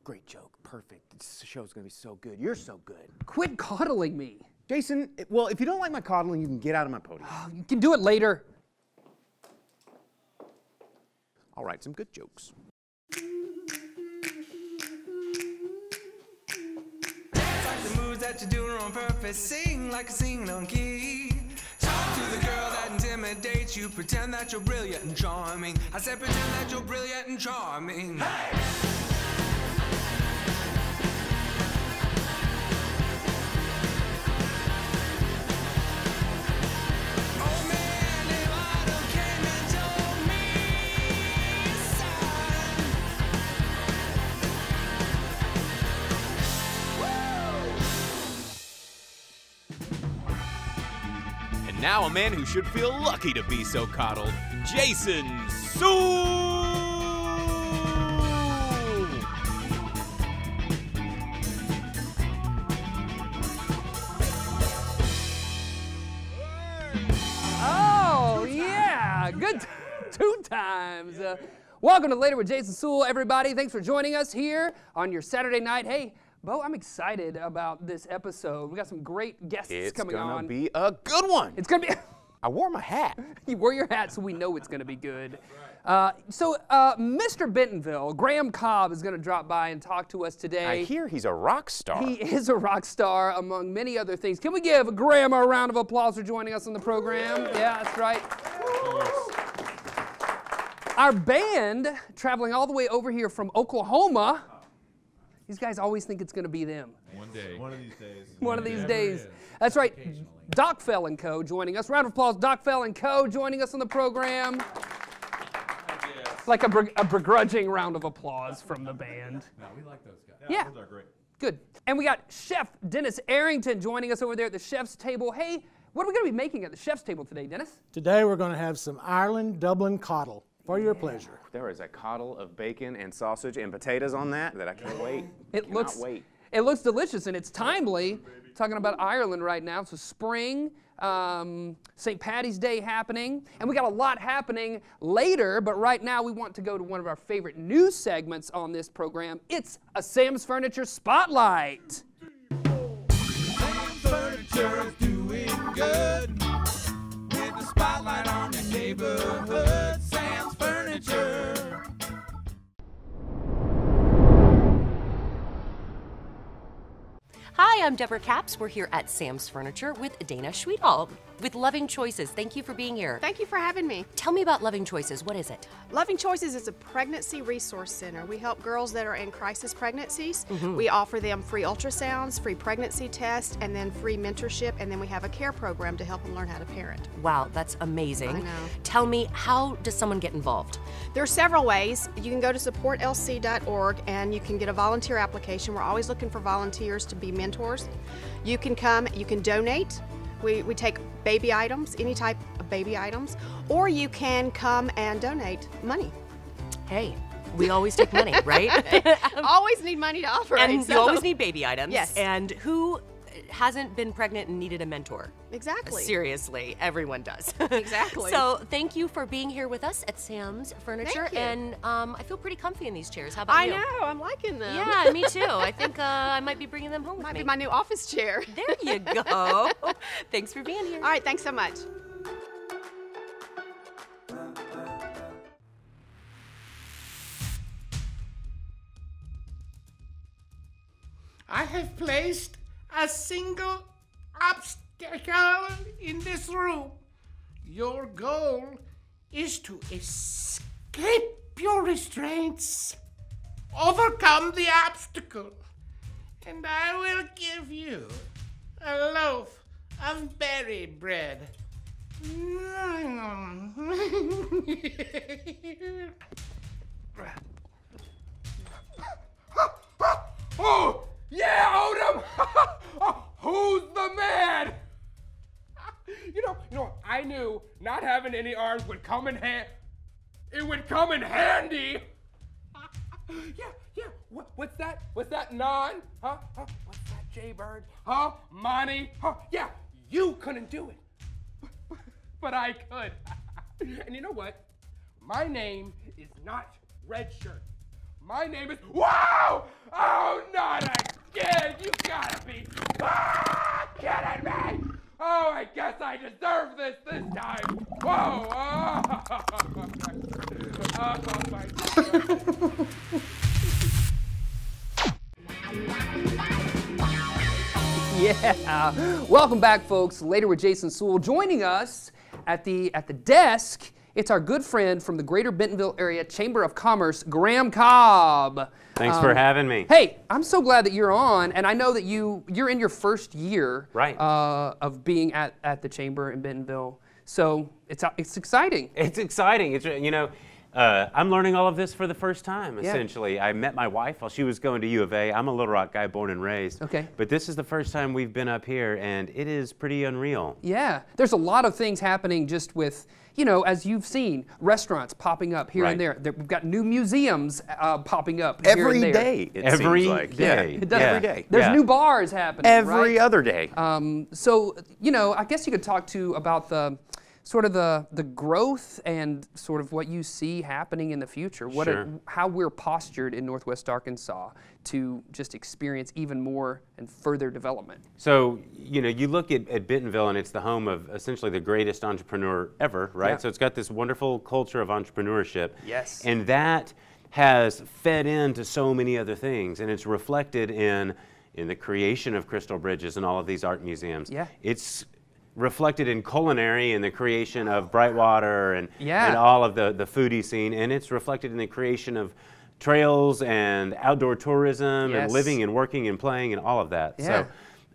Great joke. Perfect. This show's gonna be so good. You're so good. Quit coddling me. Jason, well, if you don't like my coddling, you can get out of my podium. You can do it later. I'll write some good jokes. Like the moves that you're doing on purpose, sing like a singing on key. Talk to the girl that intimidates you, pretend that you're brilliant and charming. I said pretend that you're brilliant and charming. Hey! Now a man who should feel lucky to be so coddled, Jason Suel! Oh, yeah, good two times. Welcome to Later with Jason Suel, everybody. Thanks for joining us here on your Saturday night. Hey, Bo, I'm excited about this episode. We got some great guests coming on. It's gonna be a good one. It's gonna be. I wore my hat. You wore your hat, so we know it's gonna be good. Mr. Bentonville, Graham Cobb, is gonna drop by and talk to us today. I hear he's a rock star. He is a rock star, among many other things. Can we give Graham a round of applause for joining us on the program? Yeah, that's right. Our band, traveling all the way over here from Oklahoma. These guys always think it's going to be them. One day. One of these days. One of these days. That's right. Doc Fell and Co. joining us. Round of applause, Doc Fell and Co. joining us on the program. Like a begrudging round of applause from the band. No, we like those guys. Yeah. Those are great. Good. And we got Chef Dennis Arrington joining us over there at the chef's table. Hey, what are we going to be making at the chef's table today, Dennis? Today we're going to have some Ireland Dublin Coddle. For your pleasure. There is a coddle of bacon and sausage and potatoes on that I can't wait. It looks delicious and it's timely. Talking about Ireland right now. It's a spring, St. Paddy's Day happening, and we got a lot happening later. But right now we want to go to one of our favorite news segments on this program. It's a Sam's Furniture Spotlight. Sam's Furniture is doing good with the spotlight on your neighborhood. Sam's Furniture. Hi, I'm Deborah Capps. We're here at Sam's Furniture with Dana Schweethall with Loving Choices. Thank you for being here. Thank you for having me. Tell me about Loving Choices. What is it? Loving Choices is a pregnancy resource center. We help girls that are in crisis pregnancies. We offer them free ultrasounds, free pregnancy tests, and then free mentorship, and then we have a care program to help them learn how to parent. Wow, that's amazing. I know. Tell me, how does someone get involved? There are several ways. You can go to supportlc.org and you can get a volunteer application. We're always looking for volunteers to be mentors. You can come, you can donate. We take baby items, any type of baby items, or you can come and donate money. Hey, we always take money, right? Always need money to operate. And you always need baby items. Yes. And who hasn't been pregnant and needed a mentor? Exactly. Seriously, everyone does. Exactly. So thank you for being here with us at Sam's Furniture. Thank you. And I feel pretty comfy in these chairs. How about you? I know, I'm liking them. Yeah, me too. I think I might be bringing them home with Might me. be my new office chair. There you go. Thanks for being here. All right, thanks so much. I have placed a single obstacle in this room. Your goal is to escape your restraints, overcome the obstacle, and I will give you a loaf of berry bread. Oh, yeah, Odom! Who's the man? You know, I knew not having any arms would come in handy. It would come in handy. Yeah. What's that? What's that, non? Huh? What's that, Jaybird? Huh? Monty? Huh? Yeah, you couldn't do it. But I could. And you know what? My name is not Red Shirt. My name is, wow! I deserve this time. Whoa! Oh my God. Yeah. Welcome back, folks. Later with Jason Suel. Joining us at the desk, it's our good friend from the Greater Bentonville Area Chamber of Commerce, Graham Cobb. Thanks for having me. Hey, I'm so glad that you're on, and I know that you're in your first year of being at the Chamber in Bentonville. So it's exciting. It's exciting. It's, you know, I'm learning all of this for the first time, essentially. I met my wife while she was going to U of A. I'm a Little Rock guy, born and raised. Okay. But this is the first time we've been up here, and it is pretty unreal. Yeah. There's a lot of things happening just with, you know, as you've seen, restaurants popping up here and there. We've got new museums popping up here and there. Every day, it seems like. Day. It does. Every day. There's new bars happening, every other day. So, you know, I guess you could talk about the sort of the growth and sort of what you see happening in the future, how we're postured in Northwest Arkansas to just experience even more and further development. So, you know, you look at Bentonville, and it's the home of essentially the greatest entrepreneur ever, right? Yeah. So it's got this wonderful culture of entrepreneurship. Yes. And that has fed into so many other things, and it's reflected in the creation of Crystal Bridges and all of these art museums. Yeah. It's reflected in culinary and the creation of Brightwater and all of the foodie scene, and it's reflected in the creation of trails and outdoor tourism and living and working and playing and all of that. Yeah.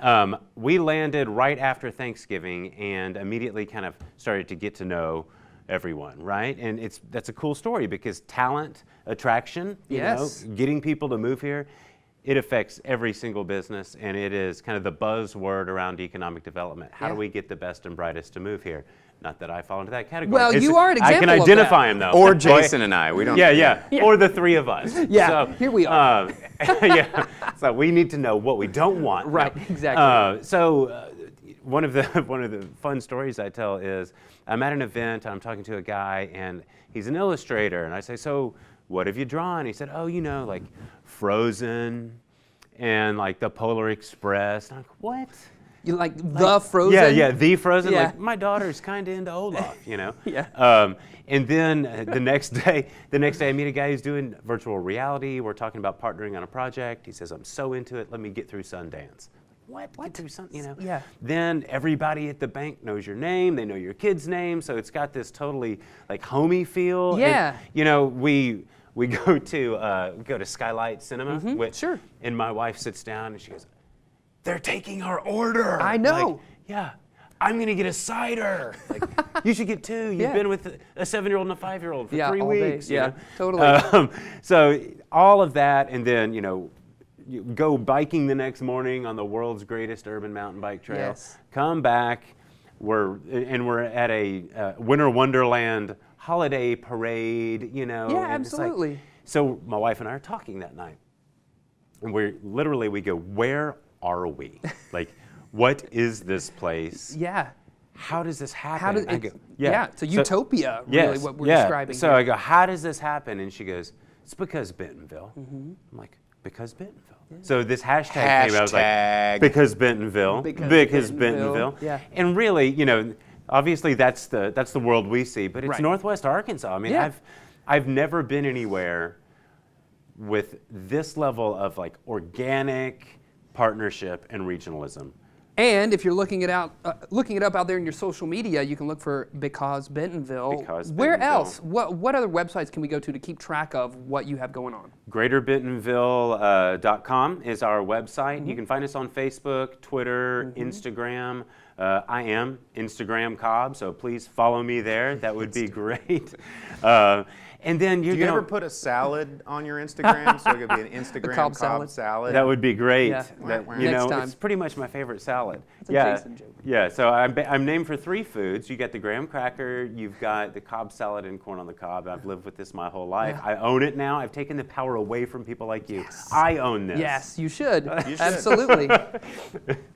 So we landed right after Thanksgiving and immediately kind of started to get to know everyone, right? And that's a cool story because talent, attraction, you know, getting people to move here, it affects every single business, and it is kind of the buzzword around economic development. How do we get the best and brightest to move here? Not that I fall into that category. Well, you are an example I can of identify that. him, though. Or Jason and I. We don't. Yeah. Or the three of us. Yeah, so, here we are. Yeah. So we need to know what we don't want. Right, exactly. One of the fun stories I tell is I'm at an event, I'm talking to a guy, and he's an illustrator, and I say, so what have you drawn? He said, oh, you know, like Frozen and like the Polar Express. And I'm like, what? You like the Frozen? Yeah, the Frozen. Yeah. Like my daughter's kind of into Olaf, you know. Yeah. And then the next day I meet a guy who's doing virtual reality. We're talking about partnering on a project. He says, I'm so into it. Let me get through Sundance. What? Get through Sundance? You know. Yeah. Then everybody at the bank knows your name. They know your kid's name. So it's got this totally like homey feel. Yeah. And, you know, we go to Skylight Cinema. Sure. And my wife sits down and she goes, they're taking our order. I know. Like, yeah. I'm going to get a cider. Like, you should get two. You've been with a 7-year-old and a 5-year-old for 3 weeks. Day. Yeah, know? totally. So all of that, and then, you know, you go biking the next morning on the world's greatest urban mountain bike trail. Yes. Come back. We're at a Winter Wonderland holiday parade, you know. Yeah, and it's absolutely. like, so my wife and I are talking that night. And we go, where are we? Like, what is this place? Yeah. How does this happen? It's a utopia, really, what we're describing So here. I go, how does this happen? And she goes, it's because Bentonville. I'm like, because Bentonville. Yeah. So this hashtag came out. I was like, because Bentonville. Because Bentonville. Yeah. And really, you know, obviously that's the world we see, but it's Northwest Arkansas. I mean, I've never been anywhere with this level of like organic partnership and regionalism. And if you're looking it up out there in your social media, you can look for Because Bentonville. Where else? What other websites can we go to keep track of what you have going on? GreaterBentonville.com is our website. You can find us on Facebook, Twitter, Instagram. I am Instagram Cobb, so please follow me there. That would be great. And then do you ever put a salad on your Instagram? So it could be an Instagram Cobb salad. That would be great. Yeah. You know, it's pretty much my favorite salad. That's a Jason joke. Yeah. So I'm named for 3 foods. You got the graham cracker. You've got the Cobb salad and corn on the cob. I've lived with this my whole life. I own it now. I've taken the power away from people like you. Yes. I own this. Yes, you should. Absolutely.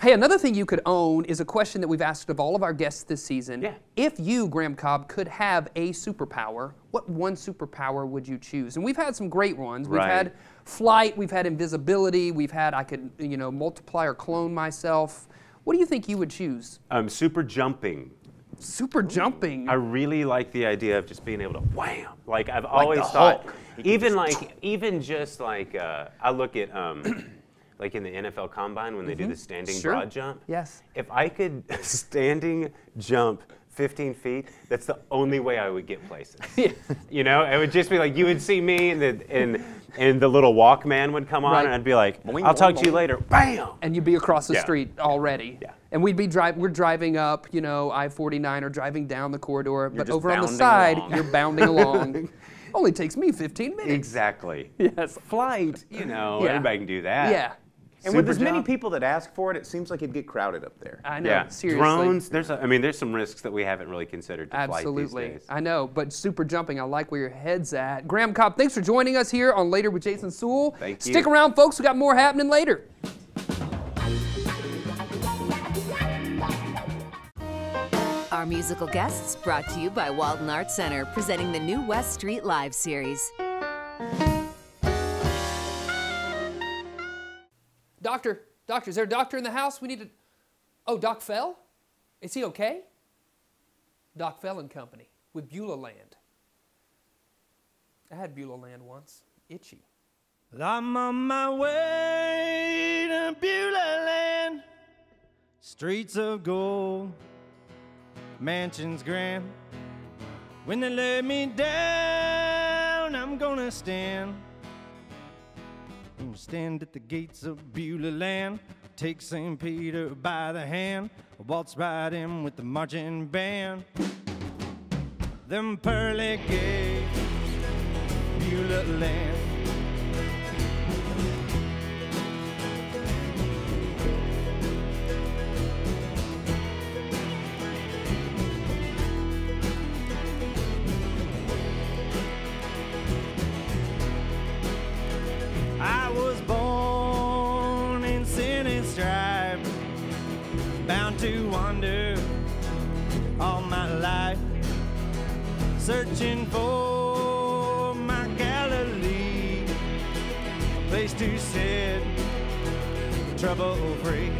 Hey, another thing you could own is a question that we've asked of all of our guests this season. Yeah. If you, Graham Cobb, could have a superpower, what one superpower would you choose? And we've had some great ones. We've had flight, we've had invisibility, we've had I could, you know, multiply or clone myself. What do you think you would choose? Super jumping. Super jumping. I really like the idea of just being able to wham. Like I've always thought, even just like I look at like in the NFL Combine when they do the standing broad jump. Yes. If I could standing jump 15 feet, that's the only way I would get places. You know, it would just be like you would see me and the little Walkman would come on and I'd be like, I'll talk to you later. Bam! And you'd be across the street already. Yeah. And we're driving up, you know, I-49 or driving down the corridor, but just over on the bounding side, along. you're bounding along. Only takes me 15 minutes. Exactly. Yes. Flight, you know, everybody can do that. Yeah. And with as many people that ask for it, it seems like it'd get crowded up there. I know, Yeah. seriously. Drones, there's some risks that we haven't really considered to flight these days. I know, but super jumping, I like where your head's at. Graham Cobb, thanks for joining us here on Later with Jason Suel. Thank you. Stick around, folks. We got more happening later. Our musical guests brought to you by Walden Arts Center, presenting the new West Street Live series. Doctor, is there a doctor in the house? We need to... Oh, Doc Fell? Is he okay? Doc Fell and Company with Beulah Land. I had Beulah Land once. Itchy. I'm on my way to Beulah Land, streets of gold, mansions grand. When they lay me down, I'm gonna stand. Stand at the gates of Beulah Land, take St. Peter by the hand, waltz right in with the marching band. Them pearly gates, Beulah Land. I was born in sin and strife, bound to wander all my life, searching for my Galilee, a place to sit, trouble-free.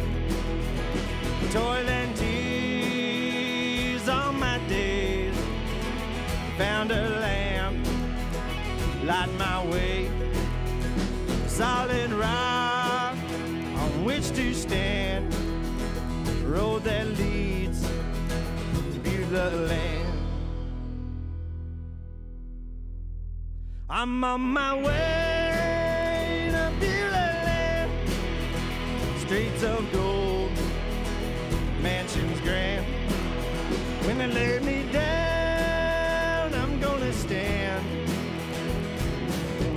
Toil and tears all my days, found a lamp, light my way. Solid rock on which to stand, road that leads to Beulah Land. I'm on my way to Beulah Land, streets of gold, mansions grand. When they lay me down, I'm gonna stand.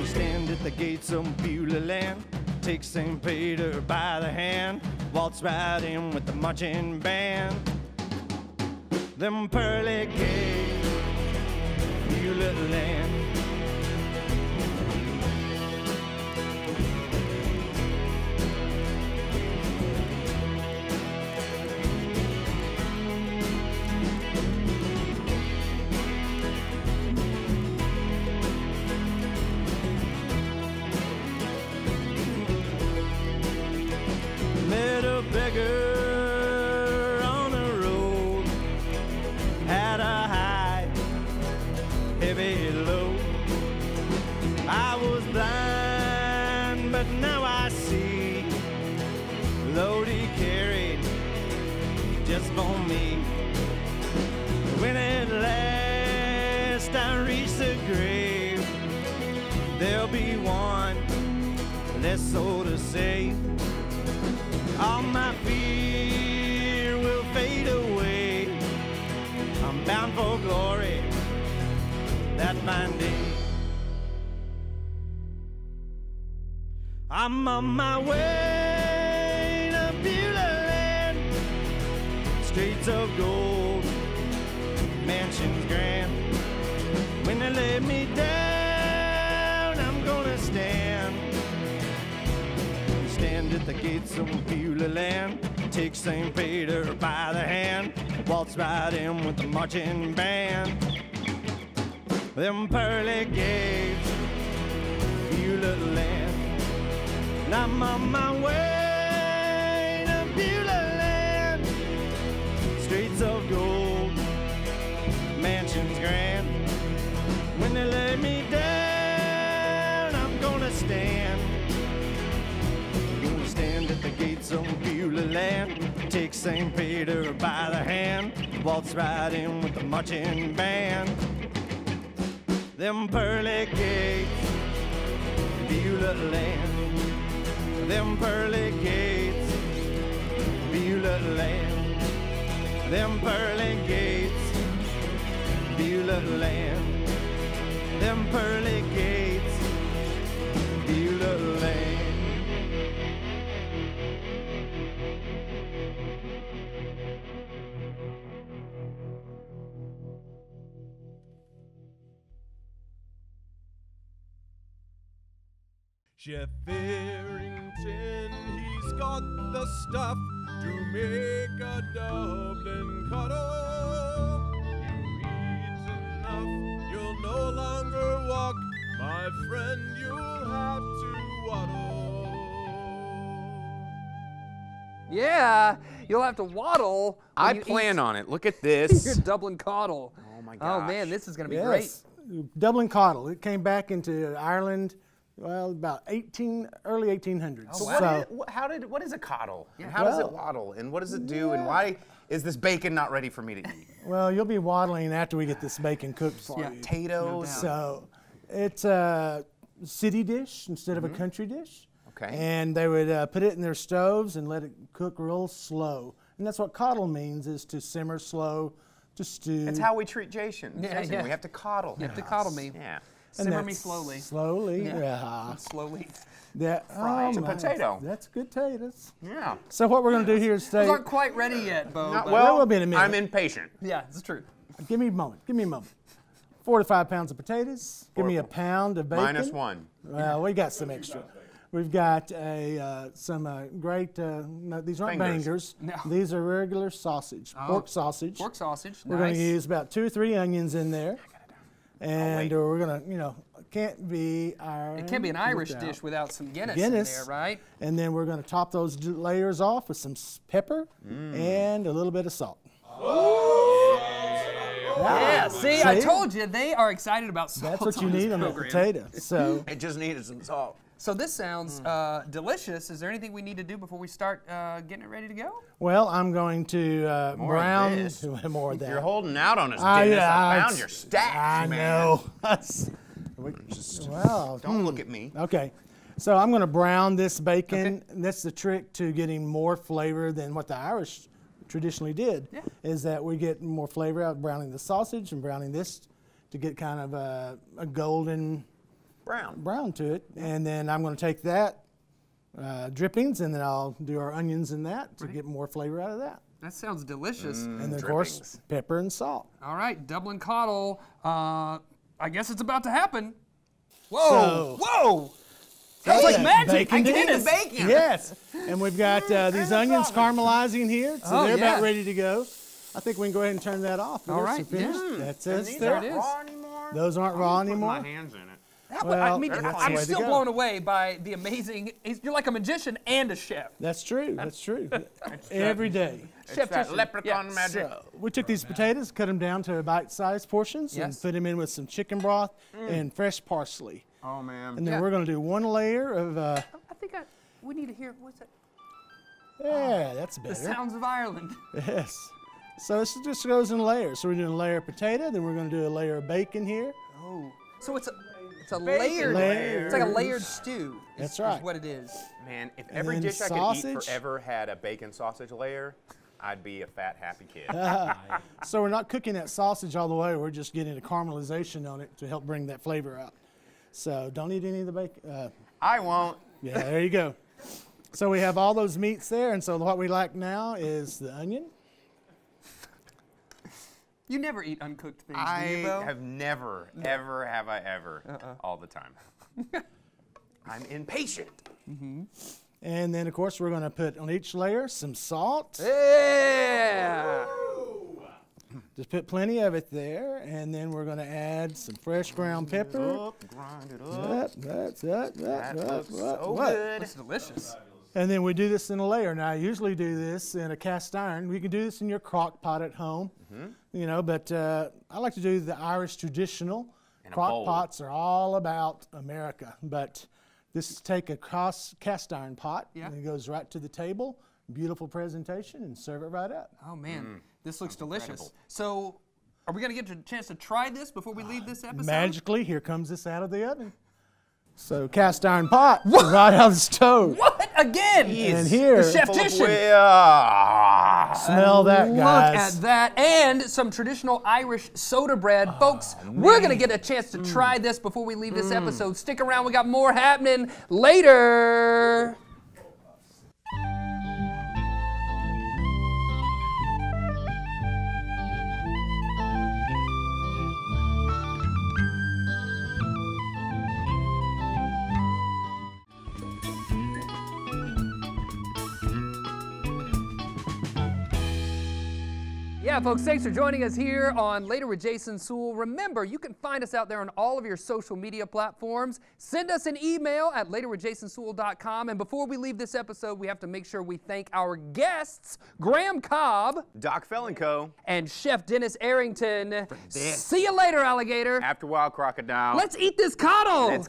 Stand at the gates of Beulah Land, take St. Peter by the hand, waltz right in with the marching band. Them pearly gates, Beulah Land. Beggar on the road, had a high, heavy load. I was blind, but now I see. Load he carried just for me. When at last I reach the grave, there'll be one less soul to save. All my fear will fade away. I'm bound for glory that fine day. I'm on my way to Beulah Land, streets of gold, mansions grand. When they lay me down, I'm gonna stand. Stand at the gates of Beulah Land, take St. Peter by the hand, waltz right in with the marching band. Them pearly gates, Beulah Land. And I'm on my way to Beulah Land. streets of gold, mansions grand. When they lay me down, I'm gonna stand. I'm gonna stand at the gates of Beulah land, take St. Peter by the hand, waltz right in with the marching band. Them pearly gates, Beulah land. Them pearly gates, Beulah land. Them pearly gates, Beulah land. Them pearly gates, Beulah land. Chef Farrington, he's got the stuff to make a Dublin Coddle. You eat enough, you'll no longer walk, my friend, you'll have to waddle. Yeah, you'll have to waddle. I plan on it. Look at this. Your Dublin Coddle. Oh my gosh. Oh man, this is going to be Yes. Dublin Coddle. It came back into Ireland, well, about early 1800s. So what is a coddle? And how does it waddle? And what does it do? And why is this bacon not ready for me to eat? Well, you'll be waddling after we get this bacon cooked for you. Potatoes. So it's a city dish instead of a country dish. Okay. And they would put it in their stoves and let it cook real slow. And that's what coddle means, is to simmer slow, to stew. It's how we treat Jason. Yeah, Jason, yeah. we have to coddle. You have to coddle me. Yeah. And Simmer me that's slowly. Slowly, Yeah. yeah. Slowly. That, Fry. It's a my, potato. That's good potatoes. Yeah. So what we're going to do here is Those say, aren't quite ready yet, Bo. Not but- well, will be in a minute. I'm impatient. Yeah, it's true. give me a moment, give me a moment. 4 to 5 pounds of potatoes. Give me a pound of bacon. -1. Well, we got some extra. We've got some great, no, these aren't bangers. No. These are regular sausage, pork sausage. Pork sausage, We're going nice. to use about 2 or 3 onions in there. And we're going to, it can't be an Irish dish without some Guinness in there, right? And then we're going to top those layers off with some pepper and a little bit of salt. Yeah, see, I told you, they are excited about salt. That's what you on this need on that program. potato. So It just needed some salt. So this sounds delicious. Is there anything we need to do before we start getting it ready to go? well, I'm going to More of brown this. more of that. You're holding out on us, Dennis. I found your stash, I man. know. Just Well, don't look at me. Okay. So I'm going to brown this bacon. And that's the trick to getting more flavor than what the Irish traditionally did. Yeah. Is that we get more flavor out of browning the sausage and browning this to get kind of a golden brown to it. And then I'm going to take that drippings, and then I'll do our onions in that to get more flavor out of that. That sounds delicious. And then, of course, pepper and salt. All right, Dublin Coddle. I guess it's about to happen. Whoa! So- Whoa! That's like magic. Bacon I get Guinness. the bacon. Yes. And we've got these onions caramelizing here, so Oh, they're yeah. about ready to go. I think we can go ahead and turn that off. All right, Finished. yeah. That's And it. these There aren't it is. raw anymore? Those aren't raw anymore. My hands in it. Well, I mean, that's the I'm way to still go. blown away by the amazing. You're like a magician and a chef. That's true. That's true. Every day. Chef that Tristan. leprechaun Yeah. magic. So we took these potatoes, cut them down to bite-sized portions, and Yes. put them in with some chicken broth and fresh parsley. Oh, man. And then Yeah. we're going to do 1 layer of. I think we need to hear what's that? Yeah, that's better. The sounds of Ireland. Yes. So this just goes in layers. So we're doing a layer of potato, then we're going to do a layer of bacon here. Oh, so it's a layered. It's like a layered stew. That's is right. what it is. Man, if And every then dish I could eat sausage. forever had a bacon sausage layer, I'd be a fat, happy kid. So we're not cooking that sausage all the way. We're just getting a caramelization on it to help bring that flavor out. So don't eat any of the bacon. I won't. Yeah, there you go. So we have all those meats there, and so what we like now is the onion. You never eat uncooked things, do I you, Bo? have never, ever have I ever, all the time. I'm impatient. And then, of course, we're going to put on each layer some salt. Yeah. Just put plenty of it there, and then we're going to add some fresh ground pepper. Grind it up. That That looks so what? good. It's delicious. And then we do this in a layer. Now, I usually do this in a cast iron. You can do this in your crock pot at home, you know, but I like to do the Irish traditional. Crock pots are all about America, but this take a cast iron pot, and it goes right to the table. Beautiful presentation, and serve it right up. Oh, man. This looks delicious. So, are we going to get a chance to try this before we leave this episode? Magically, here comes this out of the oven. So cast iron pot right out of the stove. What? Again? And here, the chef Titian. Smell that, guys. Look at that. And some traditional Irish soda bread. Folks, we're going to get a chance to try this before we leave this episode. Stick around. We got more happening later. Yeah, folks, thanks for joining us here on Later with Jason Suel. Remember, you can find us out there on all of your social media platforms. Send us an email at laterwithjasonsuel.com. And before we leave this episode, we have to make sure we thank our guests, Graham Cobb, Doc Fellenco, and Chef Dennis Arrington. See you later, alligator. After a while, crocodile. Let's eat this coddle.